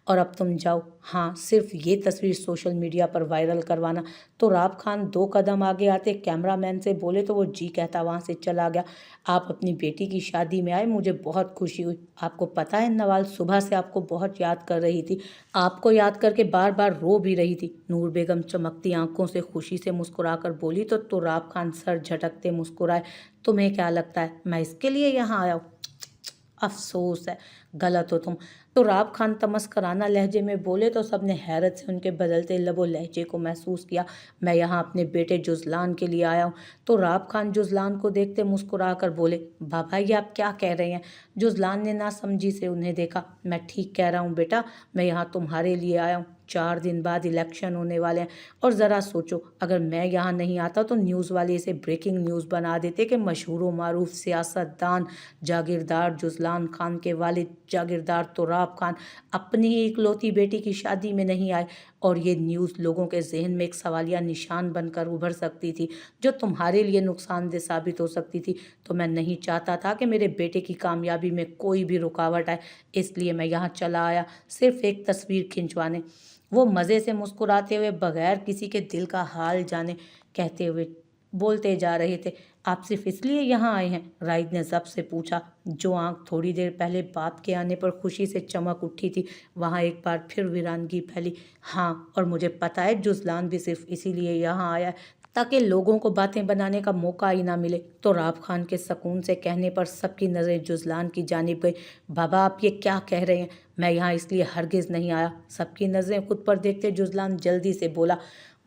और अब तुम जाओ। हाँ, सिर्फ ये तस्वीर सोशल मीडिया पर वायरल करवाना। तो राब खान 2 कदम आगे आते कैमरामैन से बोले तो वो जी कहता वहाँ से चला गया। आप अपनी बेटी की शादी में आए, मुझे बहुत खुशी हुई। आपको पता है नवाल सुबह से आपको बहुत याद कर रही थी, आपको याद करके बार बार रो भी रही थी। नूर बेगम चमकती आंखों से खुशी से मुस्कुराकर बोली तो राब खान सर झटकते मुस्कुराए। तुम्हें क्या लगता है मैं इसके लिए यहाँ आया हूँ? अफसोस है, गलत हो तुम। तो राब खान तमस्कराना लहजे में बोले तो सबने हैरत से उनके बदलते लबो लहजे को महसूस किया। मैं यहाँ अपने बेटे जुजलान के लिए आया हूँ। तो राब खान जुजलान को देखते मुस्कुरा कर बोले, बाबा ये आप क्या कह रहे हैं? जुजलान ने नासमझी से उन्हें देखा। मैं ठीक कह रहा हूँ बेटा, मैं यहाँ तुम्हारे लिए आया हूँ। 4 दिन बाद इलेक्शन होने वाले हैं और ज़रा सोचो, अगर मैं यहाँ नहीं आता तो न्यूज़ वाले इसे ब्रेकिंग न्यूज़ बना देते कि मशहूर व मारूफ सियासतदान जागीरदार जुजलान खान के वालिद जागीरदार तुराब खान अपनी ही इकलौती बेटी की शादी में नहीं आए। और ये न्यूज़ लोगों के जहन में एक सवालिया निशान बनकर उभर सकती थी, जो तुम्हारे लिए नुकसानदेह साबित हो सकती थी। तो मैं नहीं चाहता था कि मेरे बेटे की कामयाबी में कोई भी रुकावट आए, इसलिए मैं यहाँ चला आया सिर्फ एक तस्वीर खिंचवाने। वो मज़े से मुस्कुराते हुए बगैर किसी के दिल का हाल जाने कहते हुए बोलते जा रहे थे। आप सिर्फ इसलिए यहाँ आए हैं? राइद ने जब से पूछा, जो आंख थोड़ी देर पहले बाप के आने पर खुशी से चमक उठी थी, वहाँ एक बार फिर वीरानगी फैली। हाँ, और मुझे पता है जुजलान भी सिर्फ इसीलिए यहाँ आया है ताकि लोगों को बातें बनाने का मौका ही ना मिले। तो राब खान के सकून से कहने पर सबकी नज़रें जुजलान की जानिब गई। बाबा आप ये क्या कह रहे हैं? मैं यहाँ इसलिए हरगिज़ नहीं आया। सबकी नज़रें खुद पर देखते जुजलान जल्दी से बोला,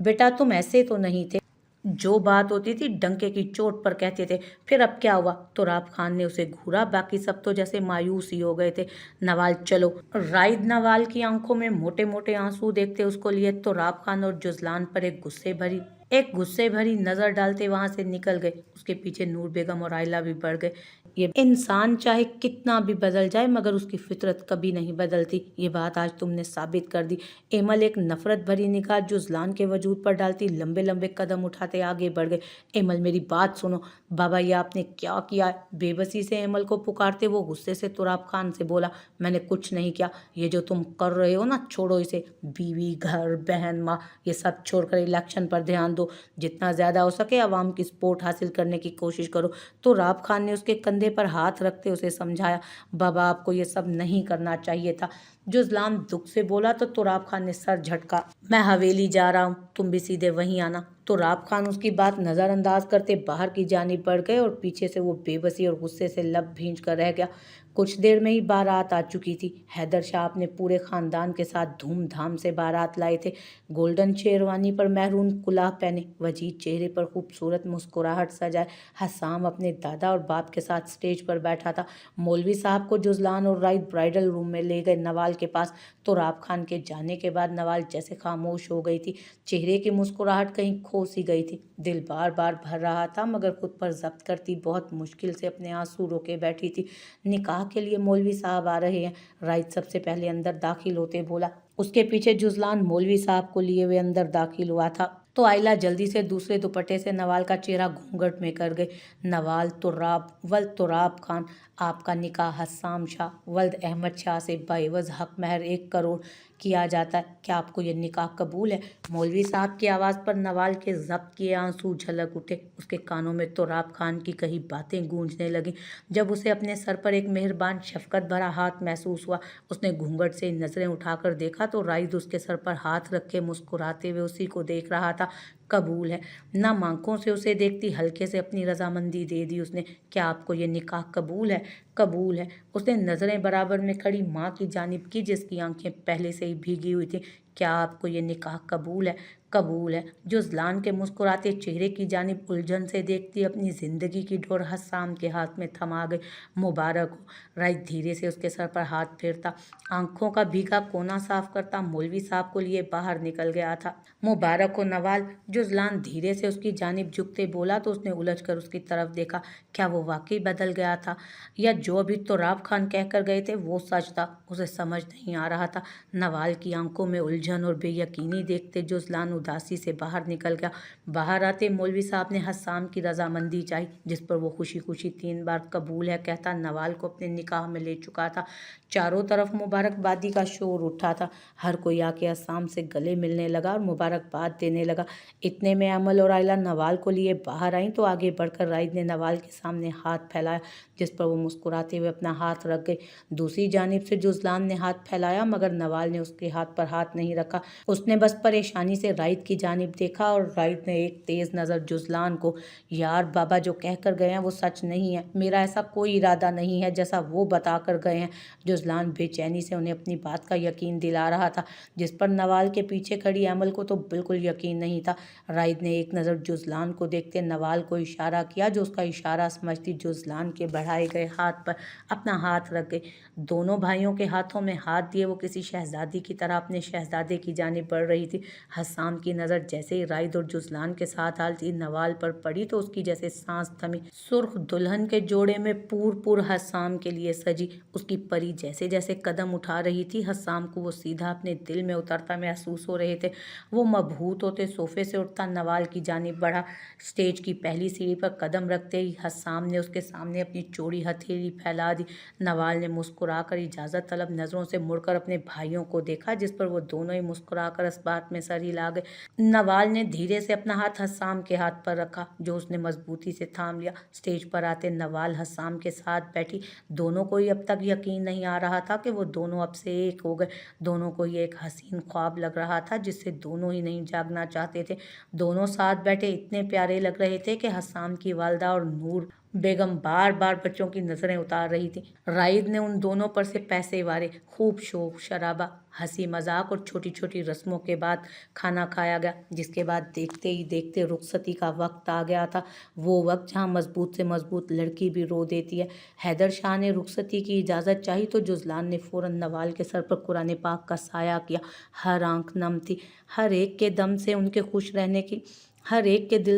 बेटा तुम ऐसे तो नहीं थे, जो बात होती थी डंके की चोट पर कहते थे। फिर अब क्या हुआ? तो राब खान ने उसे घूरा। बाकी सब तो जैसे मायूस ही हो गए थे। नवाल चलो। राइद नवाल की आंखों में मोटे मोटे आंसू देखते उसको लिए तो राब खान और जुजलान पर एक गुस्से भरी नजर डालते वहां से निकल गए। उसके पीछे नूर बेगम और आयला भी बढ़ गए। ये इंसान चाहे कितना भी बदल जाए मगर उसकी फितरत कभी नहीं बदलती, ये बात आज तुमने साबित कर दी। एमल एक नफरत भरी निगाह जुजलान के वजूद पर डालती लंबे लंबे कदम उठाते आगे बढ़ गए। एमल मेरी बात सुनो। बाबा ये आपने क्या किया है? बेबसी से एमल को पुकारते वो गुस्से से तुराब खान से बोला, मैंने कुछ नहीं किया। ये जो तुम कर रहे हो ना, छोड़ो इसे। बीवी घर बहन माँ ये सब छोड़कर इलेक्शन पर ध्यान दो। जितना ज़्यादा हो सके आवाम की सपोर्ट हासिल करने की कोशिश करो। तो राब खान ने उसके कंधे पर हाथ रखते उसे समझाया, बाबा आपको ये सब नहीं करना चाहिए था। जुजलान दुख से बोला तो तुराब खान ने सर झटका, मैं हवेली जा रहा हूँ, तुम भी सीधे वहीं आना। तो राब खान उसकी बात नज़रअंदाज करते बाहर की जानिब बढ़ गए और पीछे से वो बेबसी और गुस्से से लब भींच कर रह गया। कुछ देर में ही बारात आ चुकी थी। हैदर शाह अपने पूरे खानदान के साथ धूमधाम से बारात लाए थे। गोल्डन शेरवानी पर महरून कुलाह पहने, वजीद चेहरे पर खूबसूरत मुस्कुराहट सजाए हसाम अपने दादा और बाप के साथ स्टेज पर बैठा था। मौलवी साहब को जुजलान और राइद ब्राइडल रूम में ले गए नवाल के पास। तो राब खान के जाने के बाद नवाल जैसे खामोश हो गई थी। चेहरे की मुस्कुराहट कहीं खो सी गई थी। दिल बार बार भर रहा था मगर खुद पर जब्त करती बहुत मुश्किल से अपने आंसू रोके बैठी थी। निकाह के लिए मौलवी साहब आ रहे हैं। राइद सबसे पहले अंदर दाखिल होते बोला। उसके पीछे जुजलान मौलवी साहब को लिए हुए अंदर दाखिल हुआ था। तो आयला जल्दी से दूसरे दुपट्टे से नवाल का चेहरा घूंघट में कर गए। नवाल तुराब खान, आपका निकाह हसाम शाह वल्द अहमद शाह से बाइवज हक महर 1 करोड़ किया जाता है। क्या आपको ये निकाह कबूल है? मौलवी साहब की आवाज़ पर नवाल के जब्त किए आंसू झलक उठे। उसके कानों में तुराब खान की कही बातें गूंजने लगी। जब उसे अपने सर पर एक मेहरबान शफकत भरा हाथ महसूस हुआ, उसने घूंघट से नजरें उठाकर देखा तो राइद उसके सर पर हाथ रखे मुस्कुराते हुए उसी को देख रहा था। कबूल है। नम आंखों से उसे देखती हल्के से अपनी रजामंदी दे दी उसने। क्या आपको ये निकाह कबूल है? कबूल है। उसने नजरें बराबर में खड़ी माँ की जानिब की जिसकी आंखें पहले से ही भीगी हुई थी। क्या आपको ये निकाह कबूल है? कबूल है। जुजलान के मुस्कुराते चेहरे की जानिब उलझन से देखती अपनी जिंदगी की डोर हसाम के हाथ में थमा गई। मुबारक हो। राइट धीरे से उसके सर पर हाथ फेरता, आंखों का भीगा कोना साफ करता मौलवी साहब को लिए बाहर निकल गया था। मुबारक हो नवाल। जुज़लान धीरे से उसकी जानिब झुकते बोला तो उसने उलझकर उसकी तरफ देखा। क्या वो वाकई बदल गया था, या जो अभी तो राब खान कहकर गए थे वो सच था? उसे समझ नहीं आ रहा था। नवाल की आंखों में उलझन और बेयकीनी देखते जुज़लान उदासी से बाहर निकल गया। बाहर आते मौलवी साहब ने हसाम की रजामंदी चाही, जिस पर वो खुशी खुशी 3 बार कबूल है कहता नवाल को अपने निकाह में ले चुका था। चारों तरफ मुबारकबादी का शोर उठा था। हर कोई आके हसाम से गले मिलने लगा और मुबारकबाद देने लगा। इतने में अमल और आयला नवाल को लिए बाहर आई तो आगे बढ़कर राइद ने नवाल के सामने हाथ फैलाया, जिस पर वो मुस्कुराते हुए अपना हाथ रख गई। दूसरी जानिब से जुज़लान ने हाथ फैलाया, मगर नवाल ने उसके हाथ पर हाथ नहीं रखा। उसने बस परेशानी से राइद की जानिब देखा और राइद ने एक तेज नज़र जुज़लान को, यार बाबा जो कहकर गए हैं वो सच नहीं है, मेरा ऐसा कोई इरादा नहीं है जैसा वो बता कर गए हैं। जुज़लान बेचैनी से उन्हें अपनी बात का यकीन दिला रहा था, जिस पर नवाल के पीछे खड़ी अमल को तो बिल्कुल यकीन नहीं था। राइद ने एक नज़र जुज़लान को देखते नवाल को इशारा किया, जो उसका इशारा समझती जुज़लान के बढ़ाए गए हाथ पर अपना हाथ रख गई। दोनों भाइयों के हाथों में हाथ दिए वो किसी शहजादी की तरह अपने शहजादे की जानिब बढ़ रही थी। हसाम की नज़र जैसे ही राइद और जुज़लान के साथ हालती नवाल पर पड़ी तो उसकी जैसे सांस थमी। सुर्ख दुल्हन के जोड़े में पूर हसाम के लिए सजी उसकी परी जैसे जैसे कदम उठा रही थी, हसाम को वो सीधा अपने दिल में उतरता महसूस हो रहे थे। वो मबहूत होते सोफे से उठता नवाल की जानिब बढ़ा। स्टेज की पहली सीढ़ी पर कदम रखते ही हसाम ने उसके सामने अपनी चौड़ी हथेली फैला दी। नवाल ने मुस्कुराकर इजाज़त तलब नज़रों से मुड़कर अपने भाइयों को देखा, जिस पर वो दोनों ही मुस्कुराकर इस बात में सर हिला गए। नवाल ने धीरे से अपना हाथ हसाम के हाथ पर रखा, जो उसने मजबूती से थाम लिया। स्टेज पर आते नवाल हसाम के साथ बैठी। दोनों को ही अब तक यकीन नहीं आ रहा था कि वो दोनों अब से एक हो गए। दोनों को ही एक हसीन ख्वाब लग रहा था, जिससे दोनों ही नहीं जागना चाहते थे। दोनों साथ बैठे इतने प्यारे लग रहे थे कि हसाम की वालदा और नूर बेगम बार बार बच्चों की नज़रें उतार रही थी। राइद ने उन दोनों पर से पैसे वारे। खूब शोर शराबा, हंसी मजाक और छोटी छोटी रस्मों के बाद खाना खाया गया, जिसके बाद देखते ही देखते रुखसती का वक्त आ गया था। वो वक्त जहाँ मजबूत से मजबूत लड़की भी रो देती है। हैदर शाह ने रुखसती की इजाज़त चाही तो जुज़लान ने फ़ौरन नवाल के सर पर कुरान पाक का साया किया। हर आंख नम थी। हर एक के दिल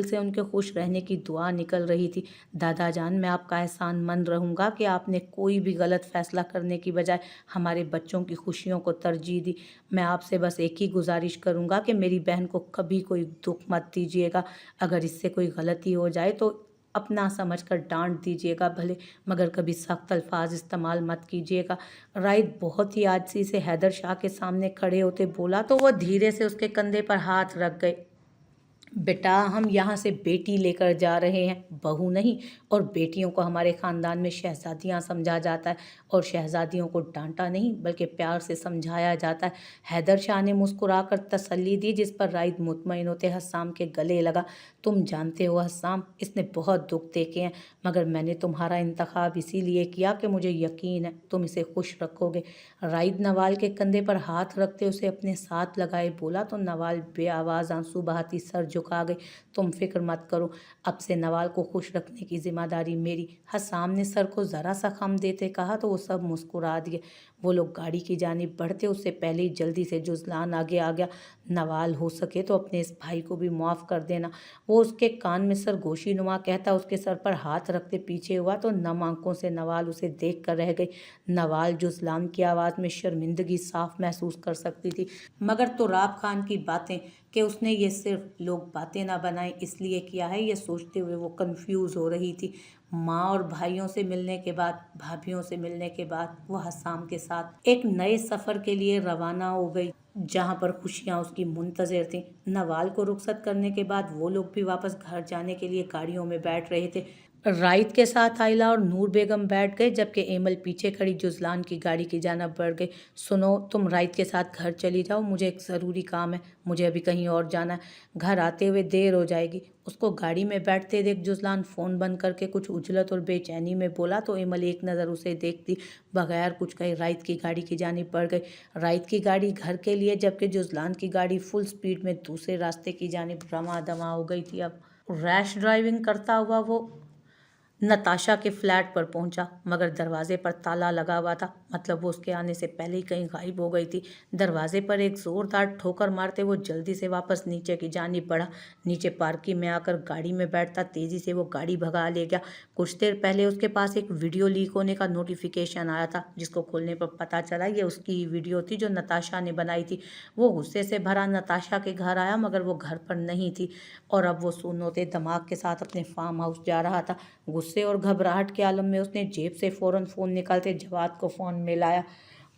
से उनके खुश रहने की दुआ निकल रही थी। दादा जान, मैं आपका एहसान मंद रहूँगा कि आपने कोई भी गलत फैसला करने की बजाय हमारे बच्चों की खुशियों को तरजीह दी। मैं आपसे बस एक ही गुजारिश करूँगा कि मेरी बहन को कभी कोई दुख मत दीजिएगा। अगर इससे कोई गलती हो जाए तो अपना समझकर डांट दीजिएगा भले, मगर कभी सख्त अल्फाज इस्तेमाल मत कीजिएगा। राइद बहुत ही आजिज़ी से हैदर शाह के सामने खड़े होते बोला तो वह धीरे से उसके कंधे पर हाथ रख गए। बेटा, हम यहाँ से बेटी लेकर जा रहे हैं, बहू नहीं। और बेटियों को हमारे ख़ानदान में शहज़ादियाँ समझा जाता है, और शहज़ादियों को डांटा नहीं बल्कि प्यार से समझाया जाता है। हैदर शाह ने मुस्कुराकर तसल्ली दी, जिस पर राइद मुतमईन होते हसाम के गले लगा। तुम जानते हो हसाम, इसने बहुत दुख देखे हैं, मगर मैंने तुम्हारा इंतखाब इसीलिए किया कि मुझे यकीन है तुम इसे खुश रखोगे। राइद नवाल के कंधे पर हाथ रखते उसे अपने साथ लगाए बोला तो नवाल बेआवाज़ आंसू बहाती सर झुका गई। तुम फिक्र मत करो, अब से नवाल को खुश रखने की जिम्मेदारी मेरी। हसाम ने सर को ज़रा सा खम देते कहा तो वो सब मुस्कुरा दिए। वो लोग गाड़ी की जानिब बढ़ते उससे पहले ही जल्दी से जुज़लान आगे आ गया। नवाल, हो सके तो अपने इस भाई को भी माफ़ कर देना। वो उसके कान में सरगोशी नुमा कहता उसके सर पर हाथ रखते पीछे हुआ तो नम आंखों से नवाल उसे देख कर रह गई। नवाल जुज़लान की आवाज़ में शर्मिंदगी साफ महसूस कर सकती थी, मगर तो राब खान की बातें कि उसने ये सिर्फ लोग बातें ना बनाए इसलिए किया है, ये सोचते हुए वो कंफ्यूज हो रही थी। माँ और भाइयों से मिलने के बाद, भाभीियों से मिलने के बाद वो हसाम के साथ एक नए सफ़र के लिए रवाना हो गई, जहाँ पर खुशियाँ उसकी मुंतज़िर थीं। नवाल को रुखसत करने के बाद वो लोग भी वापस घर जाने के लिए गाड़ियों में बैठ रहे थे। राइद के साथ आयला और नूर बेगम बैठ गए, जबकि एमल पीछे खड़ी जुज़लान की गाड़ी की जानब बढ़ गई। सुनो, तुम राइद के साथ घर चली जाओ, मुझे एक ज़रूरी काम है, मुझे अभी कहीं और जाना है, घर आते हुए देर हो जाएगी। उसको गाड़ी में बैठते देख जुज़लान फ़ोन बंद करके कुछ उजलत और बेचैनी में बोला तो एमल एक नज़र उसे देखती बगैर कुछ कहे राइद की गाड़ी की जानिब बढ़ गई। राइद की गाड़ी घर के लिए, जबकि जुज़लान की गाड़ी फुल स्पीड में दूसरे रास्ते की जानिब रमा दमा हो गई थी। अब रैश ड्राइविंग करता हुआ वो नताशा के फ्लैट पर पहुंचा, मगर दरवाजे पर ताला लगा हुआ था। मतलब वो उसके आने से पहले ही कहीं गायब हो गई थी। दरवाजे पर एक जोरदार ठोकर मारते वो जल्दी से वापस नीचे की जानिब बढ़ा। नीचे पार्किंग में आकर गाड़ी में बैठता तेजी से वो गाड़ी भगा ले गया। कुछ देर पहले उसके पास एक वीडियो लीक होने का नोटिफिकेशन आया था, जिसको खोलने पर पता चला ये उसकी वीडियो थी जो नताशा ने बनाई थी। वो गुस्से से भरा नताशा के घर आया, मगर वो घर पर नहीं थी और अब वो सुन्नोते दिमाग के साथ अपने फार्म हाउस जा रहा था। गुस्से और घबराहट के आलम में उसने जेब से फौरन फ़ोन निकालते जवाद को फ़ोन मिलाया।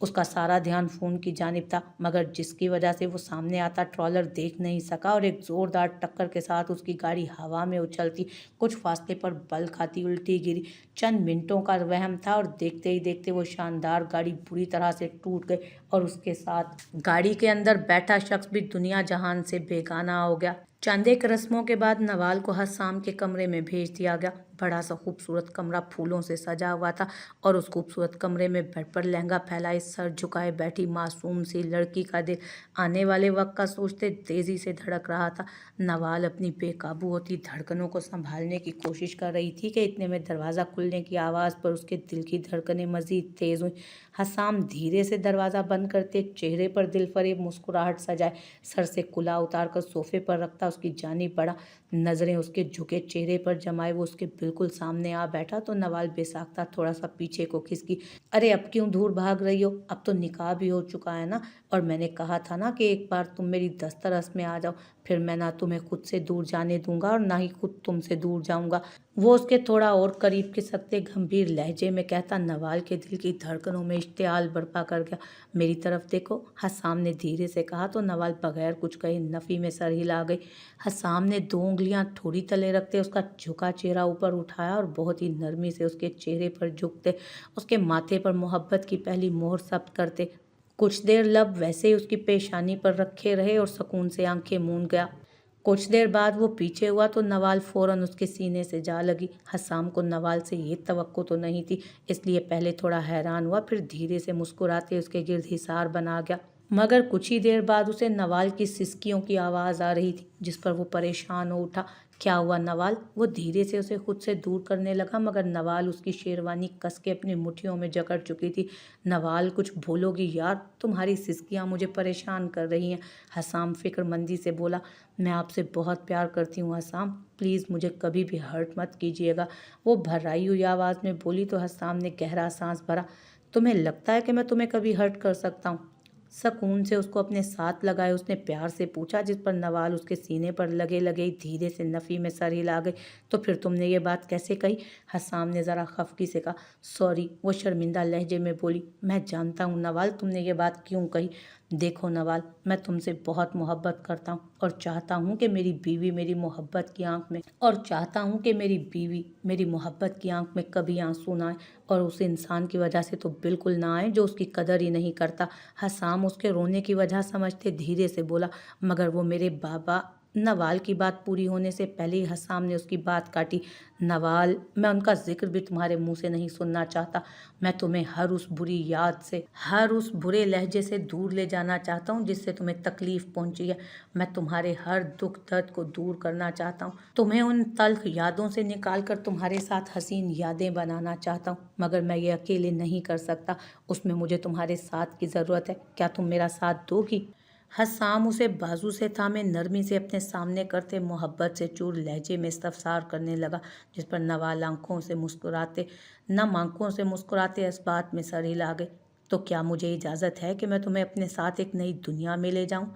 उसका सारा ध्यान फ़ोन की जानिब था, मगर जिसकी वजह से वो सामने आता ट्रॉलर देख नहीं सका और एक ज़ोरदार टक्कर के साथ उसकी गाड़ी हवा में उछलती कुछ फासले पर बल खाती उल्टी गिरी। चंद मिनटों का वहम था और देखते ही देखते वो शानदार गाड़ी बुरी तरह से टूट गई और उसके साथ गाड़ी के अंदर बैठा शख्स भी दुनिया जहान से बेगाना हो गया। चंद एक रस्मों के बाद नवाल को हसाम के कमरे में भेज दिया गया। बड़ा सा खूबसूरत कमरा फूलों से सजा हुआ था और उस खूबसूरत कमरे में बेड पर लहंगा फैलाए सर झुकाए बैठी मासूम सी लड़की का दिल आने वाले वक्त का सोचते तेजी से धड़क रहा था। नवाल अपनी बेकाबू होती धड़कनों को संभालने की कोशिश कर रही थी कि इतने में दरवाज़ा खुलने की आवाज़ पर उसके दिल की धड़कनें मज़ीद तेज़ हुई। हसाम धीरे से दरवाज़ा बंद करते चेहरे पर दिलफरेब मुस्कुराहट सजाए सर से कुला उतार कर सोफे पर रखता उसकी जानिब बढ़ा। नज़रें उसके झुके चेहरे पर जमाए वो उसके बिल्कुल सामने आ बैठा तो नवाल बेसाख्ता थोड़ा सा पीछे को खिसकी। अरे अब क्यों दूर भाग रही हो? अब तो निकाह भी हो चुका है ना, और मैंने कहा था ना कि एक बार तुम मेरी दस्तरस में आ जाओ, फिर मैं ना तुम्हें खुद से दूर जाने दूंगा और ना ही खुद तुमसे दूर जाऊंगा। वो उसके थोड़ा और करीब खिसकते गंभीर लहजे में कहता नवाल के दिल की धड़कनों में इश्तियाल बर्पा कर गया। मेरी तरफ देखो, हसाम ने धीरे से कहा तो नवाल बगैर कुछ कहे नफ़ी में सर हिला गई। हसाम ने दो उंगलियां ठोड़ी तले रखते उसका झुका चेहरा ऊपर उठाया और बहुत ही नरमी से उसके चेहरे पर झुकते उसके माथे पर मोहब्बत की पहली मोहर जब्त करते। कुछ देर लब वैसे ही उसकी पेशानी पर रखे रहे और सुकून से आंखें मूंद गया। कुछ देर बाद वो पीछे हुआ तो नवाल फौरन उसके सीने से जा लगी। हसाम को नवाल से ये तवक्को तो नहीं थी, इसलिए पहले थोड़ा हैरान हुआ, फिर धीरे से मुस्कुराते उसके गिर्द हिसार बना गया। मगर कुछ ही देर बाद उसे नवाल की सिसकियों की आवाज़ आ रही थी, जिस पर वो परेशान हो उठा। क्या हुआ नवाल? वो धीरे से उसे खुद से दूर करने लगा, मगर नवाल उसकी शेरवानी कस के अपनी मुट्ठियों में जकड़ चुकी थी। नवाल कुछ बोलोगी यार, तुम्हारी सिसकियाँ मुझे परेशान कर रही हैं। हसाम फिक्रमंदी से बोला। मैं आपसे बहुत प्यार करती हूँ हसाम, प्लीज़ मुझे कभी भी हर्ट मत कीजिएगा, वो भर्राई हुई आवाज़ में बोली तो हसाम ने गहरा सांस भरा। तुम्हें लगता है कि मैं तुम्हें कभी हर्ट कर सकता हूँ? सकून से उसको अपने साथ लगाए उसने प्यार से पूछा, जिस पर नवाल उसके सीने पर लगे लगे ही धीरे से नफ़ी में सर हिला गई। तो फिर तुमने ये बात कैसे कही? हसाम ने ज़रा खफकी से कहा। सॉरी, वो शर्मिंदा लहजे में बोली। मैं जानता हूँ नवाल तुमने ये बात क्यों कही। देखो नवाल, मैं तुमसे बहुत मोहब्बत करता हूँ और चाहता हूँ कि मेरी बीवी मेरी मोहब्बत की आंख में कभी आंसू ना आए, और उस इंसान की वजह से तो बिल्कुल ना आए जो उसकी कदर ही नहीं करता। हसाम उसके रोने की वजह समझते धीरे से बोला। मगर वो मेरे बाबा। नवाल की बात पूरी होने से पहले ही हसाम ने उसकी बात काटी। नवाल, मैं उनका जिक्र भी तुम्हारे मुंह से नहीं सुनना चाहता। मैं तुम्हें हर उस बुरी याद से, हर उस बुरे लहजे से दूर ले जाना चाहता हूँ जिससे तुम्हें तकलीफ पहुंची है। मैं तुम्हारे हर दुख दर्द को दूर करना चाहता हूँ, तुम्हें उन तल्ख यादों से निकाल कर तुम्हारे साथ हसीन यादें बनाना चाहता हूँ, मगर मैं ये अकेले नहीं कर सकता। उसमें मुझे तुम्हारे साथ की ज़रूरत है। क्या तुम मेरा साथ दोगी? हसाम उसे बाजू से थामे नरमी से अपने सामने करते मोहब्बत से चूर लहजे में इस्तफसार करने लगा, जिस पर नवाल आंखों से मुस्कुराते इस बात में सर हिला गए। तो क्या मुझे इजाज़त है कि मैं तुम्हें अपने साथ एक नई दुनिया में ले जाऊं?